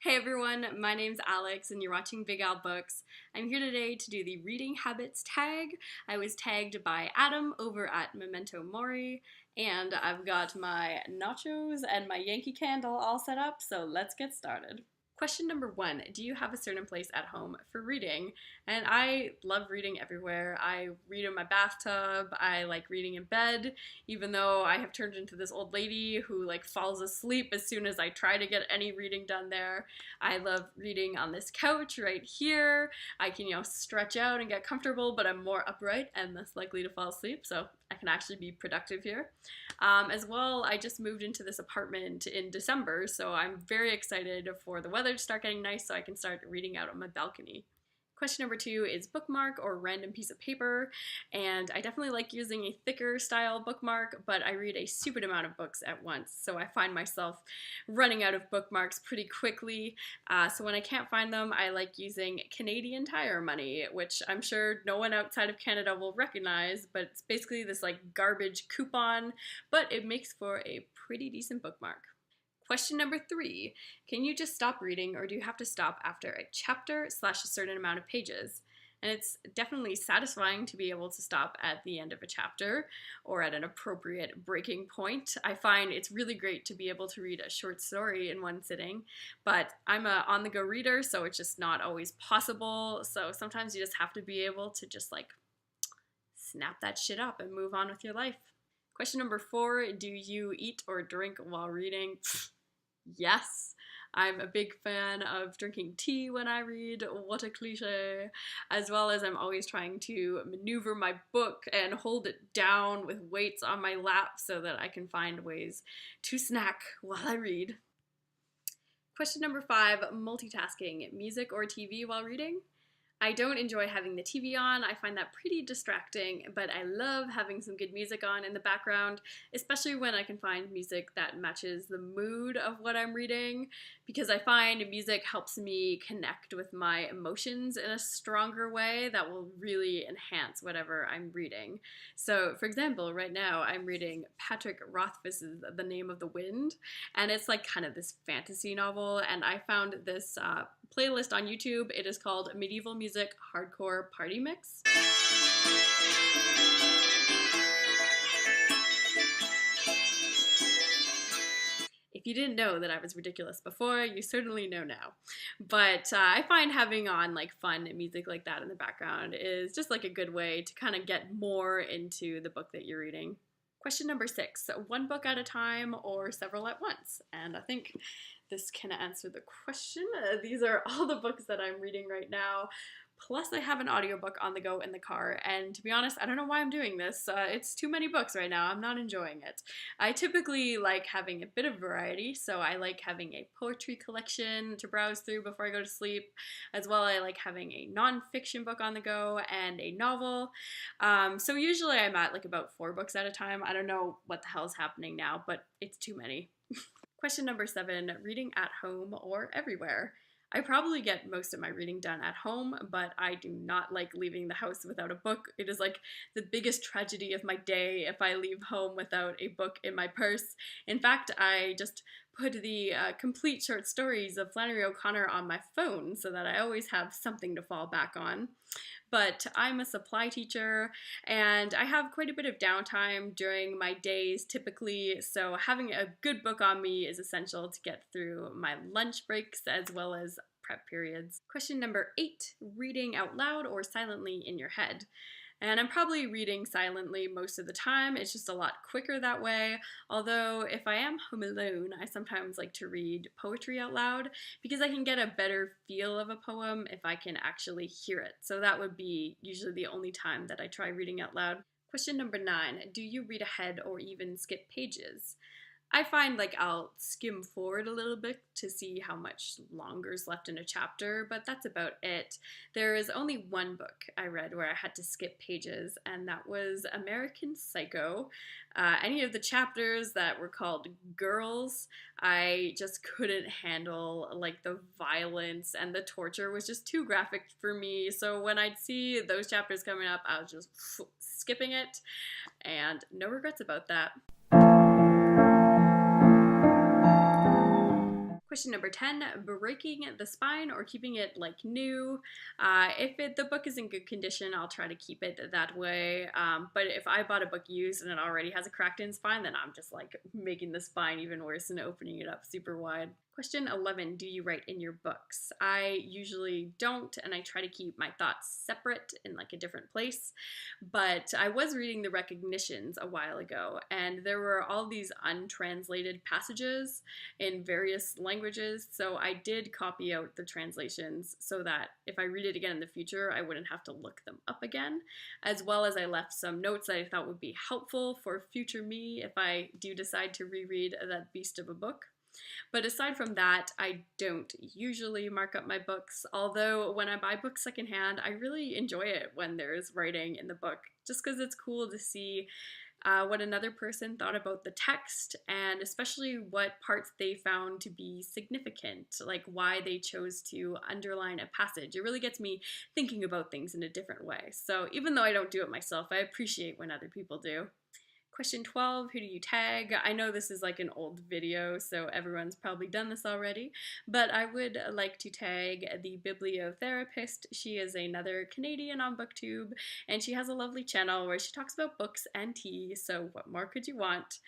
Hey everyone, my name's Alex and you're watching Big Al Books. I'm here today to do the reading habits tag. I was tagged by Adam over at Memento Mori, and I've got my nachos and my Yankee Candle all set up, so let's get started. Question number 1, do you have a certain place at home for reading? And I love reading everywhere. I read in my bathtub, I like reading in bed, even though I have turned into this old lady who falls asleep as soon as I try to get any reading done there. I love reading on this couch right here. I can, stretch out and get comfortable, but I'm more upright and less likely to fall asleep, so I can actually be productive here. As well, I just moved into this apartment in December, so I'm very excited for the weather to start getting nice so I can start reading out on my balcony. Question number 2 is bookmark or random piece of paper, and I definitely like using a thicker style bookmark, but I read a stupid amount of books at once, so I find myself running out of bookmarks pretty quickly. So when I can't find them, I like using Canadian Tire money, which I'm sure no one outside of Canada will recognize, but it's basically this garbage coupon, but it makes for a pretty decent bookmark. Question number 3, can you just stop reading or do you have to stop after a chapter / a certain amount of pages? And it's definitely satisfying to be able to stop at the end of a chapter or at an appropriate breaking point. I find it's really great to be able to read a short story in one sitting, but I'm a on-the-go reader, so it's just not always possible. So sometimes you just have to be able to just snap that shit up and move on with your life. Question number 4, do you eat or drink while reading? Yes, I'm a big fan of drinking tea when I read, what a cliche, as well as I'm always trying to maneuver my book and hold it down with weights on my lap so that I can find ways to snack while I read. Question number 5, multitasking, music or TV while reading? I don't enjoy having the TV on. I find that pretty distracting, but I love having some good music on in the background, especially when I can find music that matches the mood of what I'm reading, because I find music helps me connect with my emotions in a stronger way that will really enhance whatever I'm reading. So, for example, right now I'm reading Patrick Rothfuss's The Name of the Wind, and it's kind of this fantasy novel, and I found this playlist on YouTube. It is called Medieval Music Hardcore Party Mix. If you didn't know that I was ridiculous before, you certainly know now. But I find having on fun music like that in the background is just a good way to kind of get more into the book that you're reading. Question number 6, one book at a time or several at once? And I think this can answer the question. These are all the books that I'm reading right now. Plus, I have an audiobook on the go in the car, and to be honest, I don't know why I'm doing this. It's too many books right now. I'm not enjoying it. I typically like having a bit of variety, so I like having a poetry collection to browse through before I go to sleep. As well, I like having a nonfiction book on the go and a novel. So usually I'm at about 4 books at a time. I don't know what the hell's happening now, but it's too many. Question number 7, reading at home or everywhere? I probably get most of my reading done at home, but I do not like leaving the house without a book. It is the biggest tragedy of my day if I leave home without a book in my purse. In fact, I just put the complete short stories of Flannery O'Connor on my phone so that I always have something to fall back on. But I'm a supply teacher and I have quite a bit of downtime during my days typically, so having a good book on me is essential to get through my lunch breaks as well as prep periods. Question number 8, reading out loud or silently in your head? And I'm probably reading silently most of the time. It's just a lot quicker that way. Although if I am home alone, I sometimes like to read poetry out loud because I can get a better feel of a poem if I can actually hear it. So that would be usually the only time that I try reading out loud. Question number 9, do you read ahead or even skip pages? I find I'll skim forward a little bit to see how much longer is left in a chapter, but that's about it. There is only one book I read where I had to skip pages, and that was American Psycho. Any of the chapters that were called girls, I just couldn't handle the violence, and the torture was just too graphic for me. So when I'd see those chapters coming up, I was just skipping it, and no regrets about that. Question number 10, breaking the spine or keeping it like new. If the book is in good condition, I'll try to keep it that way. But if I bought a book used and it already has a cracked in spine, then I'm just like making the spine even worse and opening it up super wide. Question 11, do you write in your books? I usually don't, and I try to keep my thoughts separate in like a different place. But I was reading the recognitions a while ago, and there were all these untranslated passages in various languages, so I did copy out the translations so that if I read it again in the future, I wouldn't have to look them up again, as well as I left some notes that I thought would be helpful for future me if I do decide to reread that beast of a book. But aside from that, I don't usually mark up my books, although when I buy books secondhand, I really enjoy it when there's writing in the book, just because it's cool to see what another person thought about the text, and especially what parts they found to be significant, like why they chose to underline a passage. It really gets me thinking about things in a different way. So even though I don't do it myself, I appreciate when other people do. Question 12, who do you tag? I know this is like an old video, so everyone's probably done this already, but I would like to tag the Bibliotherapist. She is another Canadian on BookTube, and she has a lovely channel where she talks about books and tea, so what more could you want?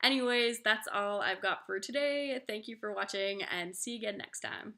Anyways, that's all I've got for today. Thank you for watching, and see you again next time.